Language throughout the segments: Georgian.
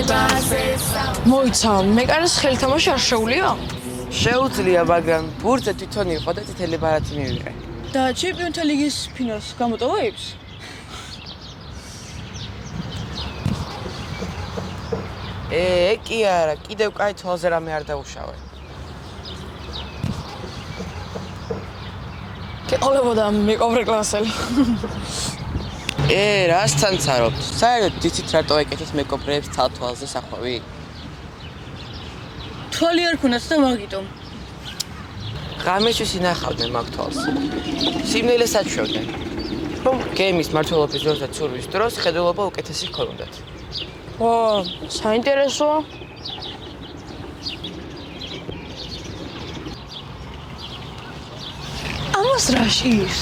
მოიცა, მეკანის ხელი თამაში არ შეუძლია? შეუძლია, მაგრამ ბურთზე თვითონ იყო და წითელი ბარათი მივიღე. და ჩემპიონთა ლიგის ფინალს გამოტოვებს? კი არა, კიდევ კაი თვალზე რამე არ დაუშავე. გეყოლებოდა მეკობრე კლასელი. რასთან ცარობთ? საერთოდ იცით რატო ეკეთეთ მეკობრეებს თვალზე სახვევი? თვალი არ ქონდათ და მაგიტომ. ღამეში ინახავდნენ მაგ თვალს. სიმნელეს აჩვევდნენ. რომ გეიმის მმართველობის დროს და ცურვის დროს ხედულობა უკეთესი ჰქონდათ. საინტერესოა. ამას რა შეის?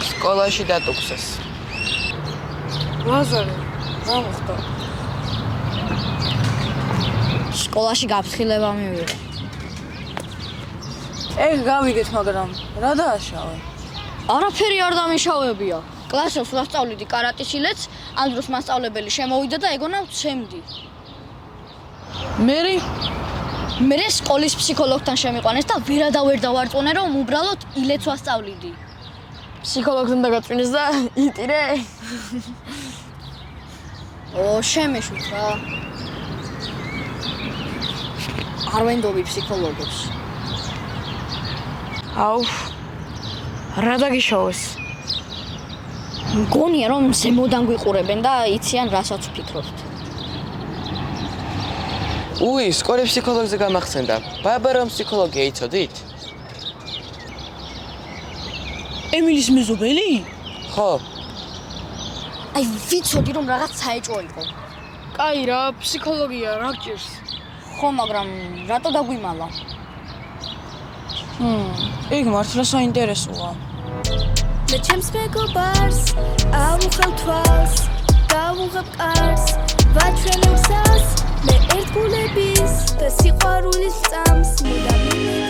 სკოლაში დატუქსეს. ლაზარე, რა მოხდა? სკოლაში გაფრთხილება მივიღე. გავიგეთ, მაგრამ რა დააშავე? არაფერი არ დამიშავებია. კლასელს ვასწავლიდი კარატის ილეთს, ამ დროს მასწავლებელი შემოვიდა და ეგონა ვცემდი. მე სკოლის ფსიქოლოგთან შემიყვანეს და ვერ დავარწმუნე, რომ უბრალოდ ილეთს ვასწავლიდი. ფსიქოლოგთან დაგაწვინეს და იტირე? შემეშუთ რა. არ ვენდობი ფსიქოლოგებს. რა დაგიშოვეს? მგონია რომ ზემოდან გვიყურებენ და იციან რასაც ვფიქრობთ. სკოლის ფსიქოლოგზე გამახსენდა. ბარბარამ ფსიქოლოგია იცოდით? ემილის მეზობელი? ხო. ვიცოდი რომ რაღაც საეჭვო იყო. კაი რა, ფსიქოლოგია რა გჭირს? ხო, მაგრამ რატო დაგვიმალა? ეგ მართლა საინტერესოა. მე ჩემს მეგობარს ავუხავ თვალს, დავუღებ კარს, ვაჩვენებ გზას, მე ერთგულების და სიყვარულის წამს მუდამივე.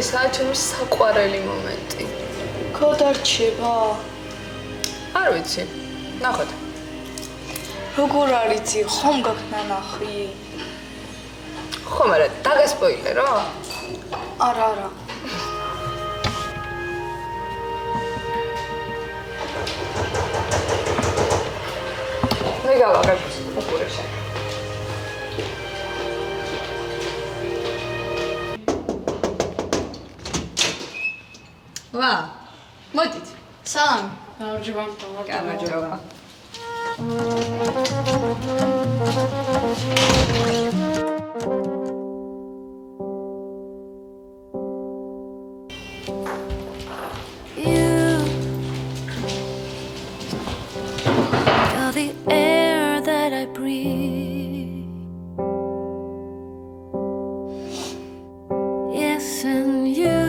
ესაა ჩემი საყვარელი მომენტი. გადარჩება? არ ვიცი. ნახოთ. როგორ არ იცი, ხომ გაქვს ნანახი? ხო, მაგრამ დაგასპოილერო? არა. მე გავაგებ უკურეში. მოდით. სალამი. გამარჯობა. You're the air that I breathe. Yes, and you.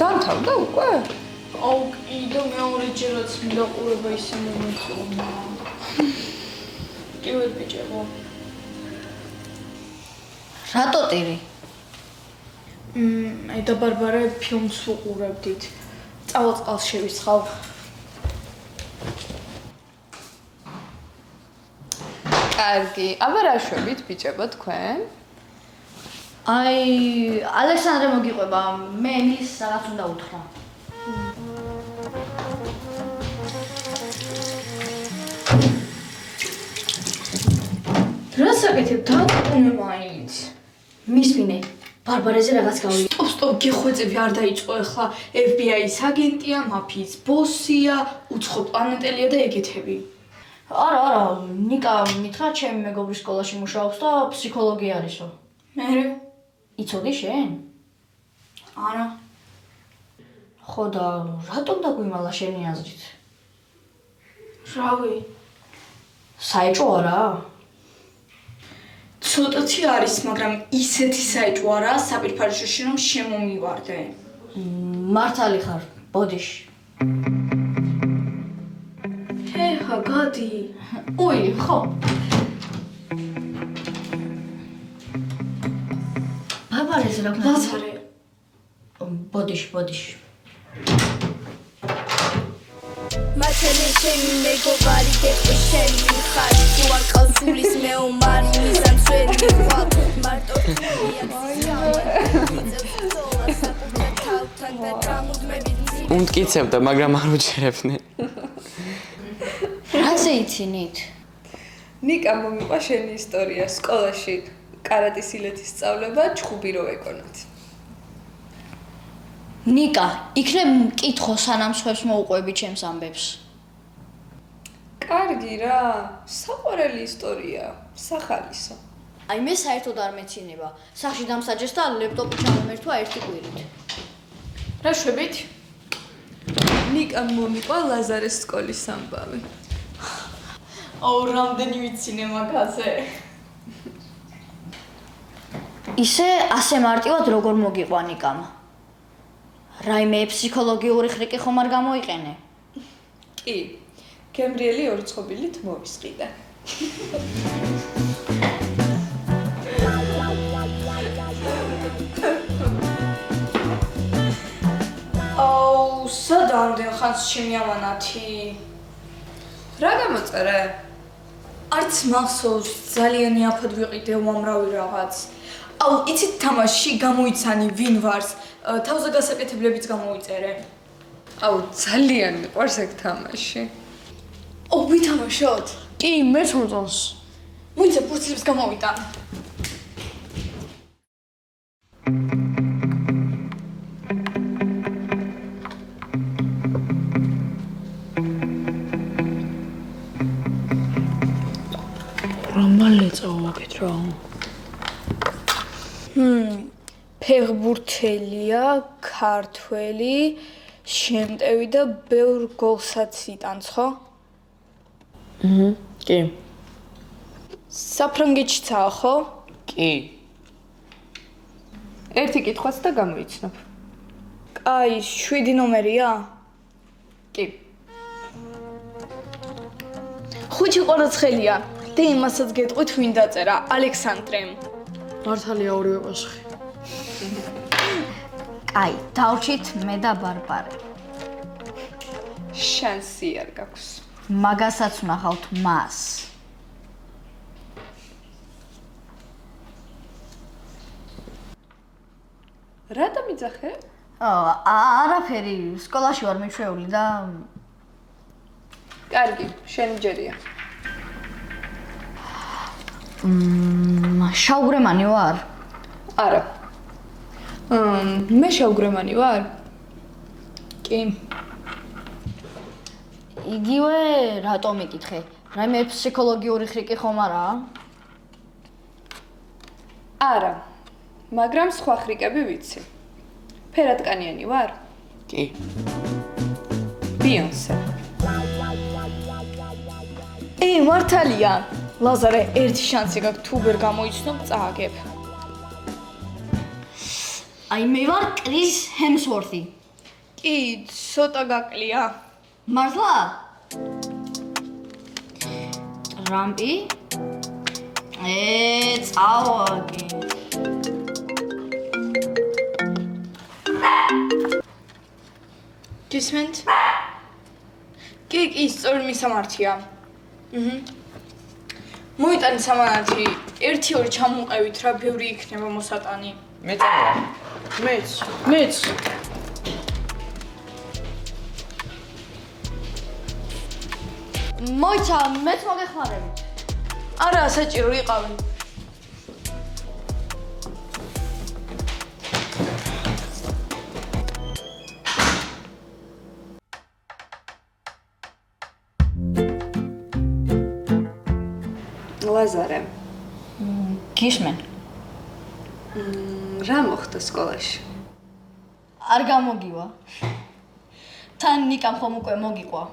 დამთავრდა უკვე? კიდევ მეორეჯერაც მინდა ყურება ისე მომეწონა. კი ვერ ბიჭებო. რატო ტირი? და ბარბარე ფილმს ვუყურებდით. წავაწყალს შევისხავ. კარგი. აბა რა შვებით ბიჭებო თქვენ? ალექსანდრე მოგიყვება, მე ემილის რაღაც უნდა უთხრა. რა საკეთებ, დააკვირდე მაინც. მისმინე, ბარბარეზე რაღაც გავიგე. სტოპ, გეხვეწები არ დაიწყო ახლა. FBI-ის აგენტია, მაფიის ბოსია, უცხო პლანეტელია და ეგეთები. არა, ნიკა მითხრა ჩემი მეგობრის სკოლაში მუშაობს და ფსიქოლოგი არისო. მე იცოდი შენ? არა. ხო და რატომ დაგვიმალა შენი აზრით? რავი. საეჭვო არა? ცოტათი არის, მაგრამ ისეთი საეჭვო არა, საპირფარეშოში რომ შემომივარდე. მართალი ხარ, ბოდიში. ჰეჰა, გადი. უი, ხო. ბაბარეს რა ქნა? ლაზარე. ბოდიში. მათელი ჩემი მეგობარი გეტყვი შენი ხარ თუ არ ყავს სულის მეომარი მისან ჩვენი ხარ მარტო უმტკიცებდა, მაგრამ არ უჩერებდნენ. რაზე იცინით? ნიკა მომიყვა შენი ისტორია სკოლაში კარატის ილეთის სწავლება ჩხუბი რო ეკონოთ. ნიკა, იქნებ მკითხო სანამ სხვებს მოუყვები ჩემს ამბებს. კარგი რა, საყვარელი ისტორია, სახალისო. აი მე საერთოდ არ მეცინება. სახში დამსაჯეს და ლეპტოპი ჩამომერთვა ერთი კვირით. რა შვებით? ნიკა მომიყვა ლაზარეს სკოლის ამბავი. აუ, რამდენი ვიცინე მაგაზე. ისე ასე მარტივად როგორ მოგიყვა ნიკამ? რაიმე ფსიქოლოგიური ხრიკი ხომ არ გამოიყენე? კი, გემრიელი ორი ცხობილით მოვისყიდე. აუ, სადა ამდენ ხანს ჩემი ამანათი? რა გამოწერე? არც მახსოვს, ძალიან იაფად ვიყიდე უამრავი რაღაც. აუ, იცით თამაში გამოიცანი ვინ ვარს? თავზე გასაკეთებლებიც გამოიწერე. აუ, ძალიან მიყვარს ეგ თამაში. აუ, ვითამაშოთ? კი, მეც მოწონს. მოიცა ფურცლებს გამოვიტან. რომალეწაო მაგეთ რა? ფეხბურთელია, ქართველი, შემტევი და ბევრ გოლსაც იტანს, ხო? კი. საფრანგეთშიცაა, ხო? კი. ერთი კითხვაც და გამოიცნობ. აი, 7 ნომერია? კი. ხუთი ყვარაცხელია. და იმასაც გეტყვით ვინ დაწერა, ალექსანდრემ. მართალია ორივე პასუხი. კაი, დავრჩით მე და ბარბარე. შანსი არ გაქვს. მაგასაც ვნახავთ მას. რა დამიძახე? არაფერი, სკოლაში ვარ მიჩვეული და კარგი, შენი ჯერია. შაუგრემანი ვარ? არა. მე შაუგრემანი ვარ? კი. იგივე რატომ იკითხე? რაიმე ფსიქოლოგიური ხრიკი ხომ არაა? არა. მაგრამ სხვა ხრიკები ვიცი. ფერატკანიანი ვარ? კი. ბიონსე. მართალია. ლაზარე, ერთი შანსი გაქვს, თუ ვერ გამოიცნობ, წააგებ. აი მე ვარ კრის ჰემსვორთი. კი, ცოტა გაკლია. მართლა? ტრამპი? წავაგე. გისმენთ? კი, სწორი მისამართია. მოიტანი სამანათი, 1-2 ჩამოყევით რა, ბევრი იქნება მოსატანი. მე წავა. მეც. მოიცა, მეც მოგეხმარებით. არა, საჭირო იყავი. ლაზარე. გისმენ. რა მოხდა სკოლაში? არ გამოგივა. თან ნიკამ ხომ უკვე მოგიყვა.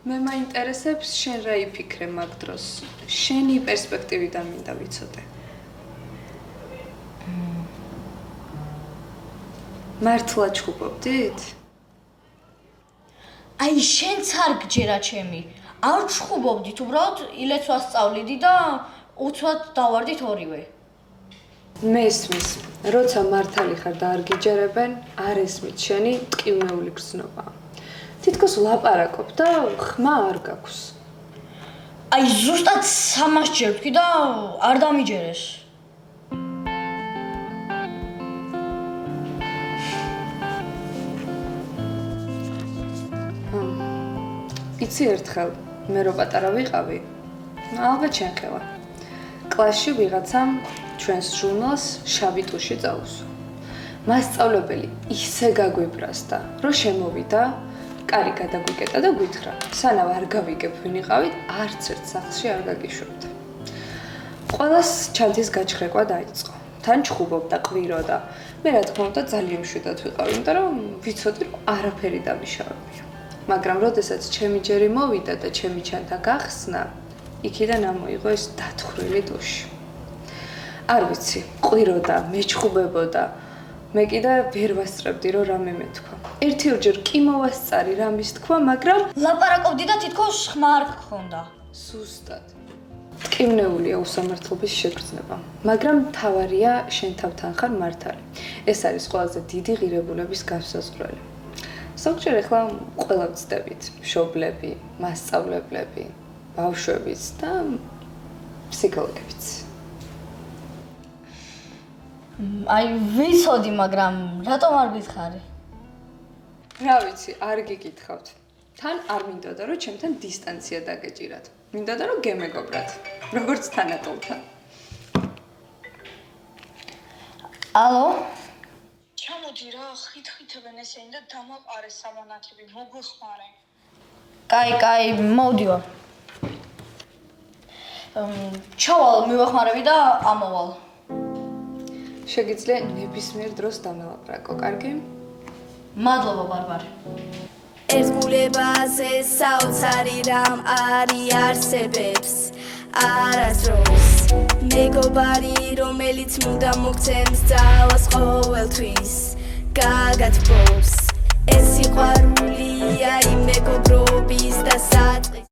მე მაინტერესებს შენ რა იფიქრე მაგ დროს. შენი პერსპექტივიდან მინდა ვიცოდე. მართლა ჩხუბობდით? აი შენც არ გჯერა ჩემი. არ ჩხუბობდით, უბრალოდ ილეთს ვასწავლიდი და უცბად დავარდით ორივე. მესმის, როცა მართალი ხარ და არ გიჯერებენ, არ ესმით შენი ტკივნეული გრძნობა. თითქოს ვლაპარაკობ და ხმა არ გაქვს. აი ზუსტად 300-ჯერ ვთქვი და არ დამიჯერეს. იცი ერთხელ მე რო პატარა ვიყავი, ალბათ შენ ხელა. კლასში ვიღაცამ ჩვენს ჟურნალს შავი ტუში წაუსვა. მასწავლებელი ისე გაგვიბრასდა, რომ შემოვიდა, კარი გადაგვიკეტა და გვითხრა. სანამ არ გავიგებ ვინ იყავით, არც ერთ სახლში არ გაგიშვებდა. ყველას ჩანთის გაჩხრეკვა დაიწყო. თან ჩხუბობდა, ყვიროდა. მე რა თქმა უნდა ძალიან მშვიდად ვიყავი, იმიტომ რომ ვიცოდი, რომ არაფერი დამიშავებია. მაგრამ როდესაც ჩემი ჯერი მოვიდა და ჩემი ჩანთა გახსნა, იქიდან ამოიღო ეს დათხრილი ტუში. არ ვიცი, ყვიროდა, მეჩხუბებოდა. მე კიდე ვერ ვასწრებდი, რომ რამე მეთქვა. ერთ-ორჯერ კი მოვასწარი რამის თქვა, მაგრამ ლაპარაკობდი და თითქოს ხმა არ გქონდა. ზუსტად. ტკივნეულია უსამართლობის შეგრძნება, მაგრამ მთავარია შენ თავთან ხარ მართალი. ეს არის ყველაზე დიდი ღირებულების გასაზღვრელი. ზოგჯერ ახლა ყველა ვწდებით, მშობლები, მასწავლებლები, ბავშვებიც და ფსიქოლოგებიც. აი ვიცოდი, მაგრამ რატომ არ გითხარი? რა ვიცი, არ გიკითხავთ. თან არ მინდოდა, რომ ჩემთან დისტანცია დაგეჭირათ. მინდოდა, რომ გემეგობრათ, როგორც თანატოლთან. ალო? ჩამოდი რა, ხითხითებენ ესენი და დამაყარე სამანათები, მოგვეხმარე. კაი, მოვდივარ. ჩავალ, მივახმარები და ამოვალ. შეგიძლია ნებისმიერ დროს დამელაპარაკო, კარგი? მადლობა, ბარბარე. ერთგულებაზე საოცარი რამ არი არსებებს არასდროს მეგობარი რომელიც მუდამ მოგცემს ძალას ყოველთვის გაგათბობს ეს სიყვარულია იმ მეგობრობის და სად